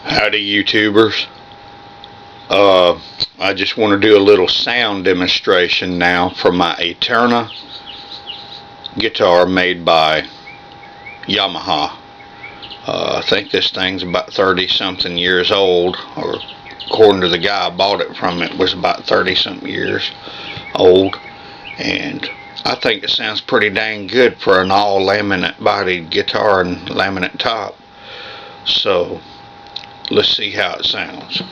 Howdy YouTubers. I just want to do a little sound demonstration now for my Eterna guitar made by Yamaha. I think this thing's about 30 something years old, or according to the guy I bought it from, it was about 30 something years old, and I think it sounds pretty dang good for an all laminate bodied guitar and laminate top. So let's see how it sounds.